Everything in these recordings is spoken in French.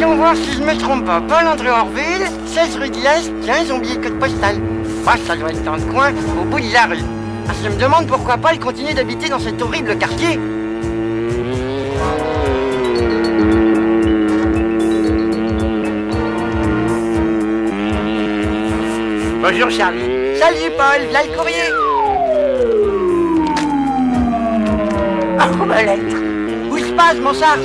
Voyons voir si je me trompe pas. Paul-André Orville, 16 rue de l'Est, tiens, ils ont oublié le code postal. Ah, ça doit être dans le coin, au bout de la rue. Ah, je me demande pourquoi Paul continue d'habiter dans cet horrible quartier. Bonjour Charlie. Salut Paul, là le courrier. Oh, ma lettre. Où se passe mon charge?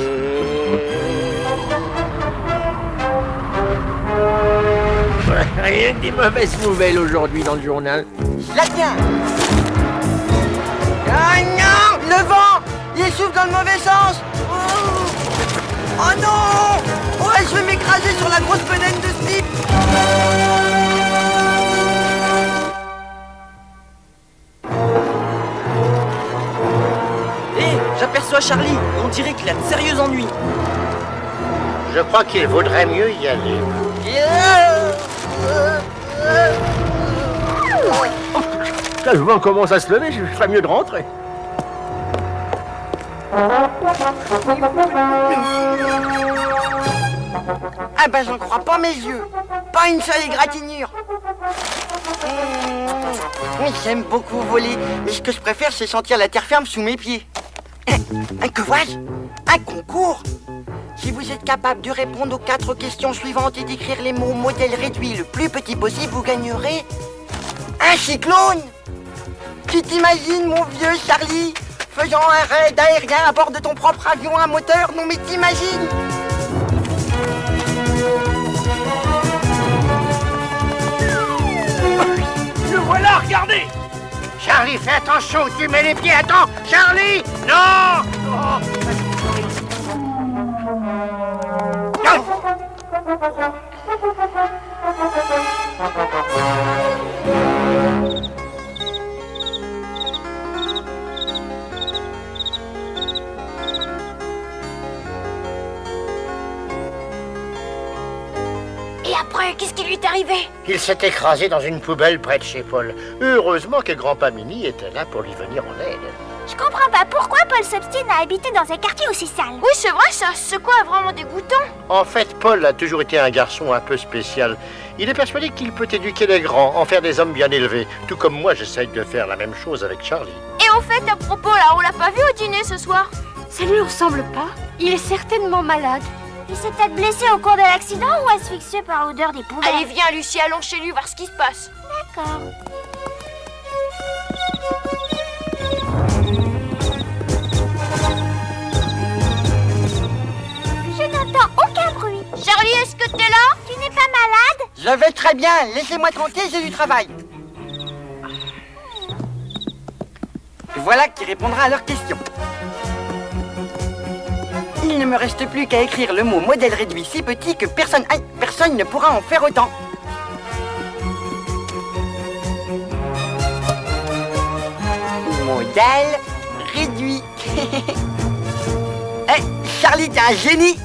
Rien que des mauvaises nouvelles aujourd'hui dans le journal. Je la tiens. Ah non, le vent, il souffle dans le mauvais sens. Oh non. Ouais, je vais m'écraser sur la grosse fenêtre de ce type. J'aperçois Charlie, on dirait qu'il a de sérieux ennuis. Je crois qu'il vaudrait mieux y aller. Là, le vent commence à se lever, je ferais mieux de rentrer. Ah ben j'en crois pas mes yeux. Pas une seule égratignure. Oui, j'aime beaucoup voler, mais ce que je préfère c'est sentir la terre ferme sous mes pieds. Que vois-je? Un concours. Si vous êtes capable de répondre aux 4 questions suivantes et d'écrire les mots modèle réduit le plus petit possible, vous gagnerez un cyclone. Tu t'imagines, mon vieux Charlie, faisant un raid aérien à bord de ton propre avion à moteur? Non mais t'imagines? Le voilà, regardez! Charlie, fais attention où tu mets les pieds. Attends, Charlie! Non! Oh. Et après, qu'est-ce qui lui est arrivé? Il s'est écrasé dans une poubelle près de chez Paul. Heureusement que Grand-Pa Mini était là pour lui venir en aide. Je comprends pas pourquoi Paul s'obstine à habiter dans un quartier aussi sale. Oui, c'est vrai, ça. C'est quoi vraiment dégoûtant? En fait, Paul a toujours été un garçon un peu spécial. Il est persuadé qu'il peut éduquer les grands, en faire des hommes bien élevés. Tout comme moi, j'essaye de faire la même chose avec Charlie. Et au fait, à propos, là, on l'a pas vu au dîner ce soir? Ça lui ressemble pas. Il est certainement malade. Il s'est peut-être blessé au cours de l'accident ou asphyxié par l'odeur des poubelles. Allez, viens, Lucie, allons chez lui voir ce qui se passe. D'accord. Je n'entends aucun bruit. Charlie, est-ce que t'es là? Tu n'es pas malade? Je vais très bien, laissez-moi tranquille, j'ai du travail. Voilà qui répondra à leurs questions. Il ne me reste plus qu'à écrire le mot modèle réduit si petit que personne ne pourra en faire autant. Modèle réduit. Charlie, t'es un génie.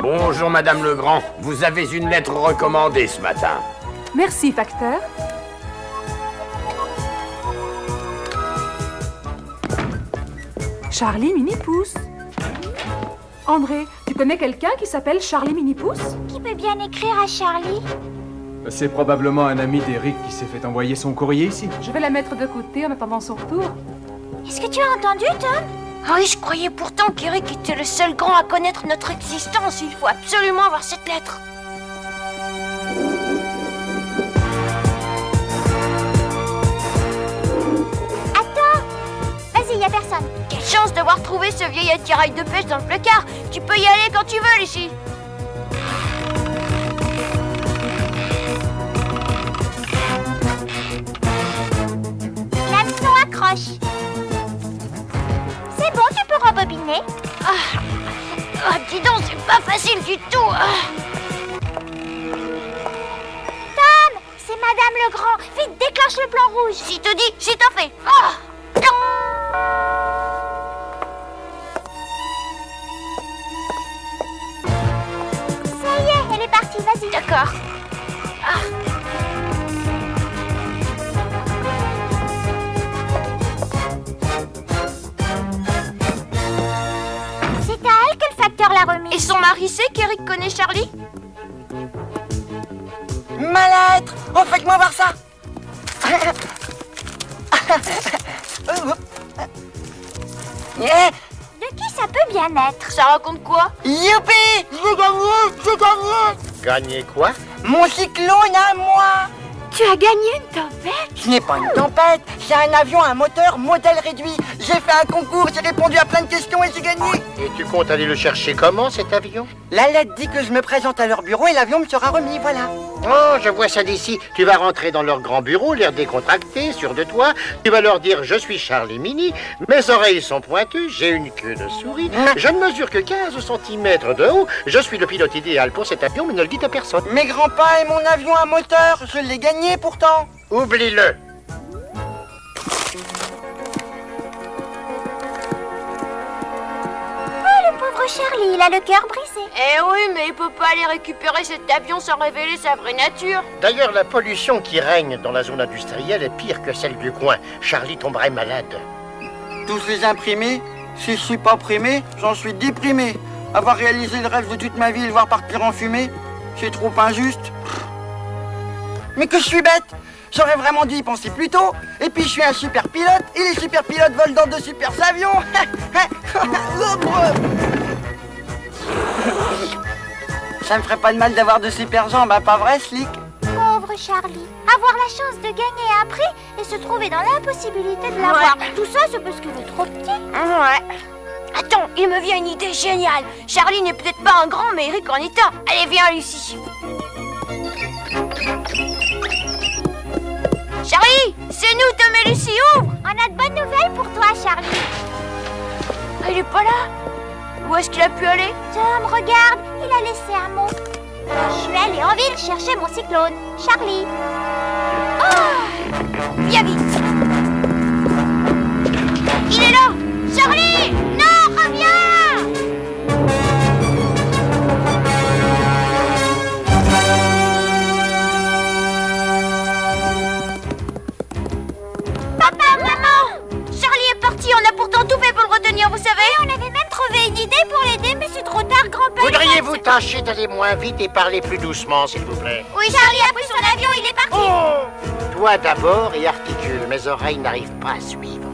Bonjour Madame Legrand, vous avez une lettre recommandée ce matin. Merci, facteur. Charlie Minipousse. André, tu connais quelqu'un qui s'appelle Charlie Minipousse? Qui peut bien écrire à Charlie? C'est probablement un ami d'Eric qui s'est fait envoyer son courrier ici. Je vais la mettre de côté en attendant son retour. Est-ce que tu as entendu, Tom? Ah oui, je croyais pourtant qu'Eric était le seul grand à connaître notre existence. Il faut absolument avoir cette lettre. Attends! Vas-y, y a personne. Quelle chance d'avoir trouvé ce vieil attirail de pêche dans le placard. Tu peux y aller quand tu veux, Lucie. L'hameçon accroche. dis donc, c'est pas facile du tout. Tom, c'est Madame Legrand. Vite, déclenche le plan rouge. Si te dit, si t'en fais. Ah. Ça y est, elle est partie, vas-y. D'accord. C'est à elle que le facteur l'a remis. Et son mari sait qu'Eric connaît Charlie? Malâtre! Oh, faites-moi voir ça! De qui ça peut bien être? Ça raconte quoi? Youpi! J'ai gagné! Gagner quoi? Mon cyclone à moi! Tu as gagné une tempête? Ce n'est pas une tempête, c'est un avion à moteur modèle réduit. J'ai fait un concours, j'ai répondu à plein de questions et j'ai gagné. Et tu comptes aller le chercher comment, cet avion? La lettre dit que je me présente à leur bureau et l'avion me sera remis, voilà. Oh, je vois ça d'ici. Tu vas rentrer dans leur grand bureau, l'air décontracté, sûr de toi. Tu vas leur dire, je suis Charlie Mini, mes oreilles sont pointues, j'ai une queue de souris, je ne mesure que 15 cm de haut, je suis le pilote idéal pour cet avion, mais ne le dites à personne. Mes grands-pas et mon avion à moteur, je l'ai gagné pourtant. Oublie-le. Oh, le pauvre Charlie, il a le cœur brisé. Eh oui, mais il peut pas aller récupérer cet avion sans révéler sa vraie nature. D'ailleurs, la pollution qui règne dans la zone industrielle est pire que celle du coin. Charlie tomberait malade. Tous les imprimés, si je suis pas primé, j'en suis déprimé. Avoir réalisé le rêve de toute ma vie et le voir partir en fumée, c'est trop injuste. Mais que je suis bête! J'aurais vraiment dû y penser plus tôt. Et puis je suis un super pilote, et les super pilotes volent dans de super avions. Ça me ferait pas de mal d'avoir de super jambes, hein, pas vrai, Slick? Pauvre Charlie. Avoir la chance de gagner un prix et se trouver dans l'impossibilité de l'avoir. Tout ça, c'est parce qu'il est trop petit. Ouais. Attends, il me vient une idée géniale. Charlie n'est peut-être pas un grand, mais Eric en est un. Allez, viens, Lucie. Charlie, c'est nous, Tom et Lucie, ouvre! On a de bonnes nouvelles pour toi, Charlie. Ah, il est pas là? Où est-ce qu'il a pu aller? Tom, regarde, il a laissé un mot. Je suis allée en ville chercher mon cyclone. Charlie. Viens vite! Il est là! Charlie! Non, reviens! Papa, maman! Charlie est parti, on a pourtant tout fait pour le retenir, vous savez? On avait même trouvé une idée pour l'aider, mais c'est trop tard, grand-père. Voudriez-vous tâcher d'aller moins vite et parler plus doucement, s'il vous plaît? Oui, Charlie a pris son avion, il est parti! Toi d'abord et articule, mes oreilles n'arrivent pas à suivre.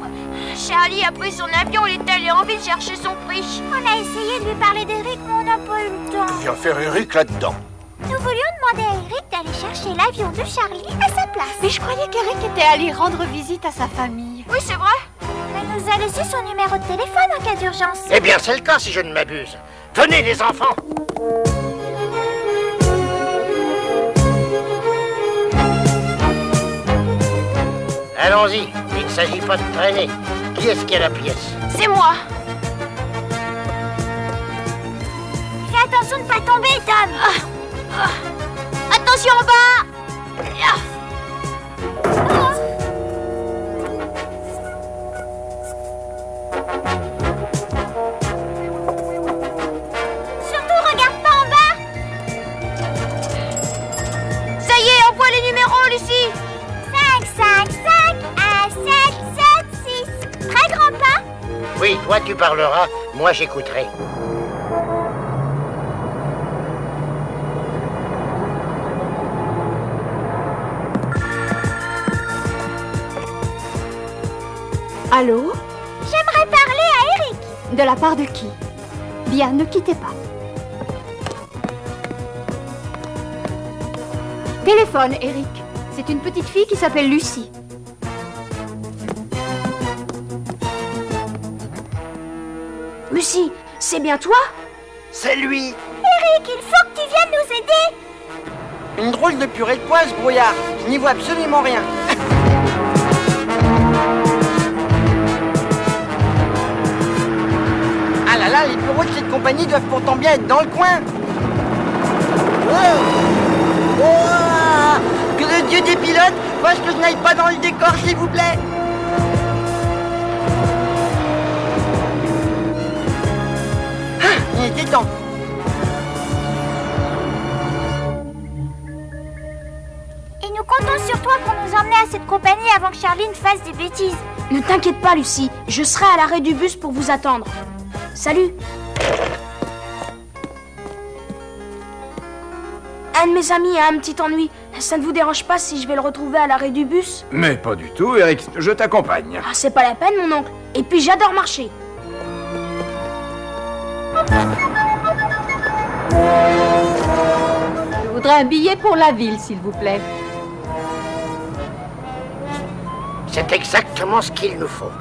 Charlie a pris son avion, il est allé en ville chercher son prix. On a essayé de lui parler d'Eric, mais on n'a pas eu le temps. Viens faire Eric là-dedans. Nous voulions demander à Eric d'aller chercher l'avion de Charlie à sa place. Mais je croyais qu'Eric était allé rendre visite à sa famille. Oui, c'est vrai. Elle nous a laissé son numéro de téléphone en cas d'urgence. Eh bien, c'est le cas si je ne m'abuse. Venez, les enfants! Allons-y, il ne s'agit pas de traîner. Qui est-ce qui a la pièce? C'est moi. Fais attention de ne pas tomber, Tom. Attention en bas. Surtout, regarde pas en bas. Ça y est, envoie les numéros, Lucie. 5, 5, 5, 1, 7, 7, 6. Très grand pas. Oui, toi tu parleras, moi j'écouterai. Allô? J'aimerais parler à Eric. De la part de qui? Bien, ne quittez pas. Téléphone, Eric. C'est une petite fille qui s'appelle Lucie. Lucie, c'est bien toi? C'est lui. Eric, il faut que tu viennes nous aider. Une drôle de purée de pois, ce brouillard. Je n'y vois absolument rien. Ah là là, là, les bureaux de cette compagnie doivent pourtant bien être dans le coin. Oh. Oh. Que le dieu des pilotes fasse que je n'aille pas dans le décor, s'il vous plaît. Ah, il était temps. Et nous comptons sur toi pour nous emmener à cette compagnie avant que Charlie ne fasse des bêtises. Ne t'inquiète pas, Lucie. Je serai à l'arrêt du bus pour vous attendre. Salut. Un de mes amis a un petit ennui. Ça ne vous dérange pas si je vais le retrouver à l'arrêt du bus? Mais pas du tout, Eric. Je t'accompagne. Ah, c'est pas la peine, mon oncle. Et puis j'adore marcher. Je voudrais un billet pour la ville, s'il vous plaît. C'est exactement ce qu'il nous faut.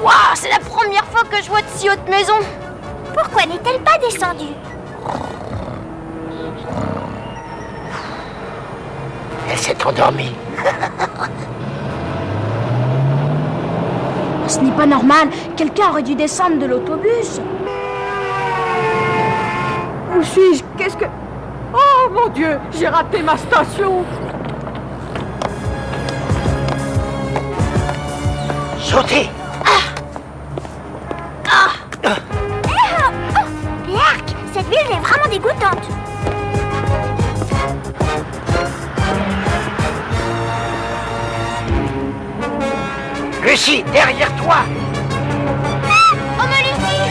Waouh, c'est la première fois que je vois de si haute maison. Pourquoi n'est-elle pas descendue? Elle s'est endormie. Ce n'est pas normal. Quelqu'un aurait dû descendre de l'autobus. Où suis-je? Qu'est-ce que... Oh mon Dieu, j'ai raté ma station. Sautez! L'arc, cette ville est vraiment dégoûtante. Lucie, derrière toi! Oh, mais Lucie!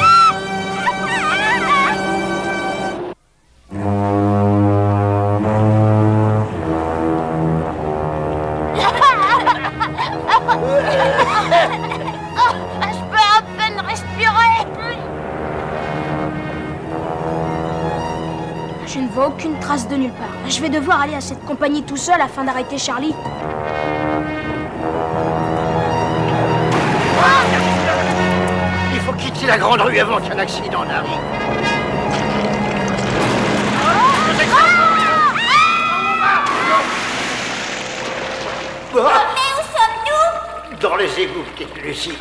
Je peux à peine respirer. Je ne vois aucune trace de nulle part. Je vais devoir aller à cette compagnie tout seul afin d'arrêter Charlie. Il faut quitter la grande rue avant qu'un accident n'arrive. Mais où sommes-nous? Dans les égouts, petite Lucie.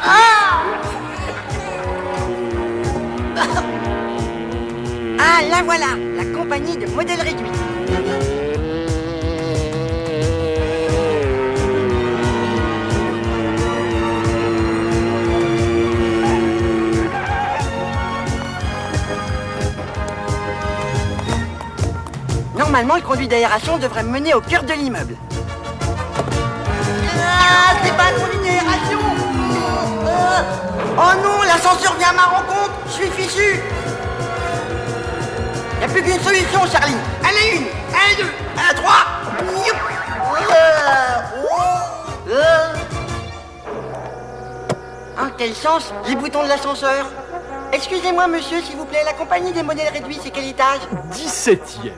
Ah, là voilà, la compagnie de modèles réduits. Normalement, le conduit d'aération devrait me mener au cœur de l'immeuble. Ah, c'est pas le conduit d'aération. Oh non, l'ascenseur vient à ma rencontre. Je suis fichu. Y a plus qu'une solution, Charlie. Allez, une, allez, deux, allez, trois. Youp. En quel sens, les boutons de l'ascenseur? Excusez-moi, monsieur, s'il vous plaît, la compagnie des modèles réduits, c'est quel étage? 17e.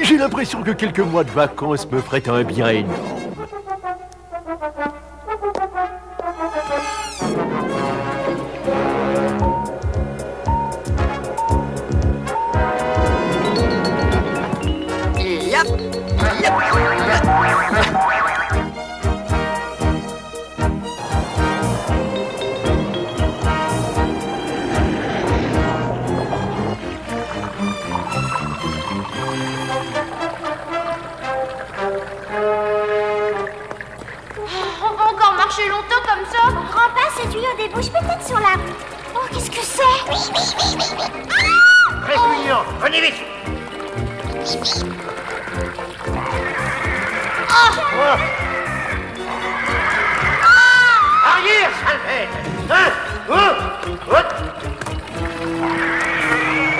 J'ai l'impression que quelques mois de vacances me feraient un bien énorme. Yap, yap, On va encore marcher longtemps comme ça? Grand-père, ce tuyau débouche peut-être sur la rue. Oh, qu'est-ce que c'est? Réunion, venez vite! Arrière, salpêtre!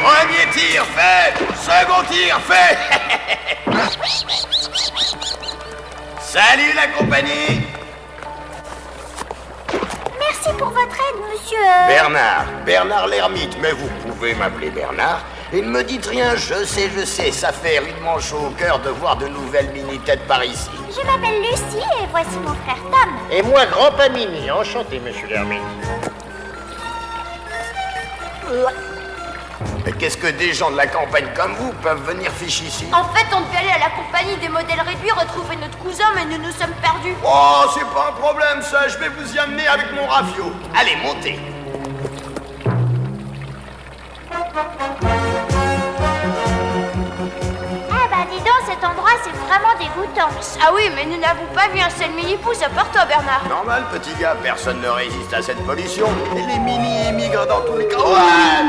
Premier tir fait. Second tir fait. Salut la compagnie! Merci pour votre aide, monsieur. Bernard l'ermite, mais vous pouvez m'appeler Bernard. Et ne me dites rien, je sais, ça fait rudement chaud au cœur de voir de nouvelles mini-têtes par ici. Je m'appelle Lucie et voici mon frère Tom. Et moi, grand-pa Mini. Enchanté, monsieur l'ermite. Mais qu'est-ce que des gens de la campagne comme vous peuvent venir ficher ici? En fait, on devait aller à la compagnie des modèles réduits retrouver notre cousin, mais nous nous sommes perdus. Oh, c'est pas un problème ça, je vais vous y amener avec mon rafio. Allez, montez. Ah bah dis donc, cet endroit c'est vraiment dégoûtant. Ah oui, mais nous n'avons pas vu un seul mini-pouce à part toi, Bernard. Normal, petit gars, personne ne résiste à cette pollution. Et les mini émigrent dans tous les cas. Voilà.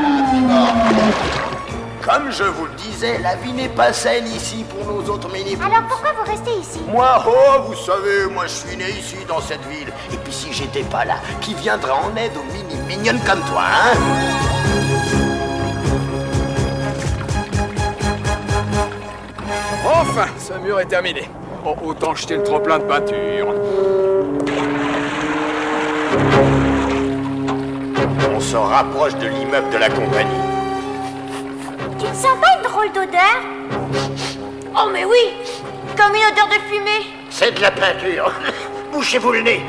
Comme je vous le disais, la vie n'est pas saine ici pour nos autres mini-pouces. Alors pourquoi vous restez ici? Moi, vous savez, moi je suis né ici dans cette ville. Et puis si j'étais pas là, qui viendrait en aide aux mini mignonnes comme toi, hein? Enfin, ce mur est terminé. Oh, autant jeter le trop-plein de peinture. On se rapproche de l'immeuble de la compagnie. Tu ne sens pas une drôle d'odeur? Oh, mais oui, comme une odeur de fumée. C'est de la peinture. Bouchez-vous le nez.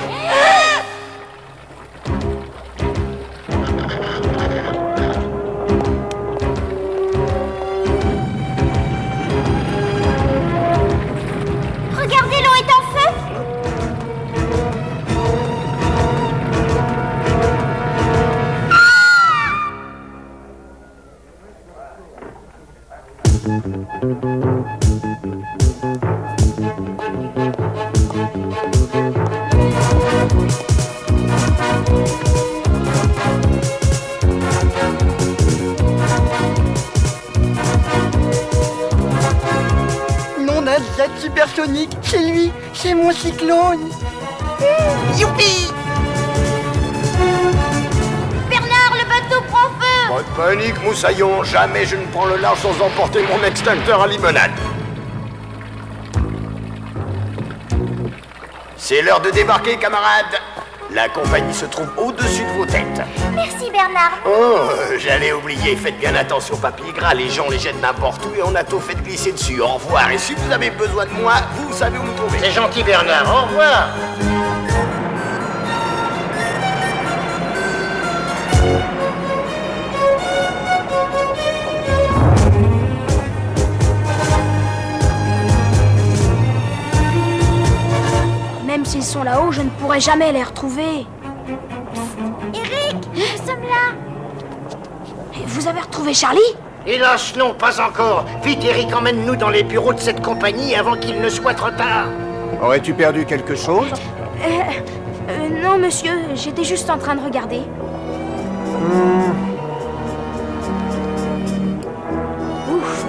Regardez, l'eau est en feu. Mon Asiate supersonique, c'est lui, c'est mon cyclone. Youpi! Bernard, le bateau prend feu. Pas de panique, moussaillon. Jamais je ne prends le large sans emporter mon extincteur à limonade. C'est l'heure de débarquer, camarades. La compagnie se trouve au-dessus de vos têtes. Merci Bernard. Oh, j'allais oublier. Faites bien attention, papier gras. Les gens les jettent n'importe où et on a tout fait de glisser dessus. Au revoir. Et si vous avez besoin de moi, vous savez où me trouver. C'est gentil, Bernard. Au revoir. Même s'ils sont là-haut, je ne pourrai jamais les retrouver. Eric, nous sommes là. Et vous avez retrouvé Charlie? Hélas, non, pas encore. Vite, Eric, emmène-nous dans les bureaux de cette compagnie avant qu'il ne soit trop tard. Aurais-tu perdu quelque chose? Non, monsieur, j'étais juste en train de regarder. Ouf.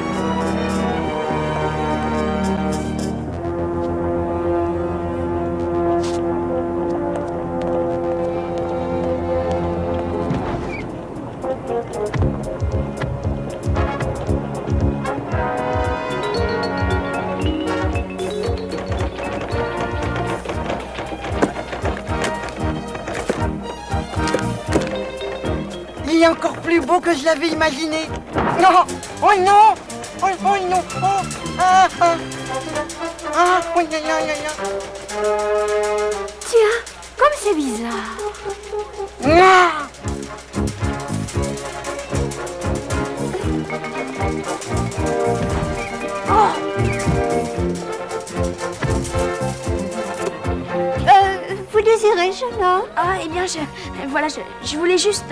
Il est encore plus beau que je l'avais imaginé. Non! Oh non! Oh, oh non! Oh! Ah! Ah! Ah! Oh, ya, ya, ya, ya. Tiens, comme c'est bizarre. Ah! Vous désirez, jeune homme? Ah, eh bien, voilà, je voulais juste...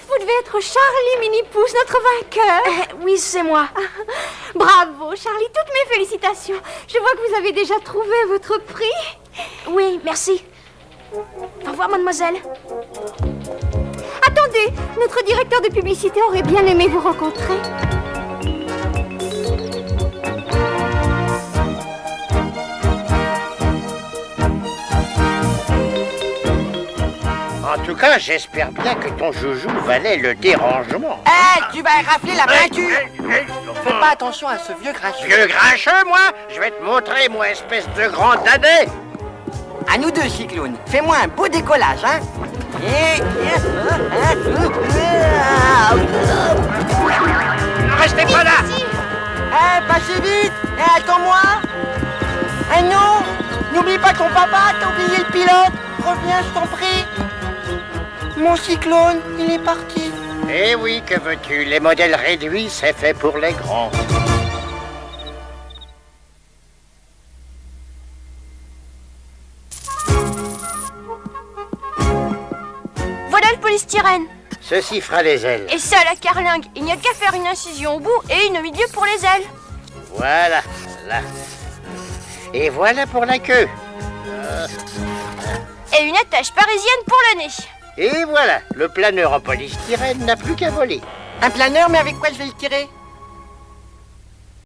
Vous devez être Charlie Minipousse, notre vainqueur. oui, c'est moi. Bravo, Charlie, toutes mes félicitations. Je vois que vous avez déjà trouvé votre prix. Oui, merci. Au revoir, mademoiselle. Attendez, notre directeur de publicité aurait bien aimé vous rencontrer. En tout cas, j'espère bien que ton joujou valait le dérangement. Tu vas rafler la peinture. Fais pas attention à ce vieux grincheux. Vieux grincheux, moi? Je vais te montrer, moi, espèce de grand dadais. À nous deux, Cyclone. Fais-moi un beau décollage, hein. Restez pas là. Passez vite. Attends-moi. Non. N'oublie pas ton papa, t'as oublié le pilote. Reviens, je t'en prie. Mon Cyclone, il est parti. Eh oui, que veux-tu? Les modèles réduits, c'est fait pour les grands. Voilà le polystyrène. Ceci fera les ailes. Et ça, la carlingue. Il n'y a qu'à faire une incision au bout et une au milieu pour les ailes. Voilà, là. Et voilà pour la queue. Et une attache parisienne pour le nez. Et voilà, le planeur en polystyrène n'a plus qu'à voler. Un planeur, mais avec quoi je vais le tirer?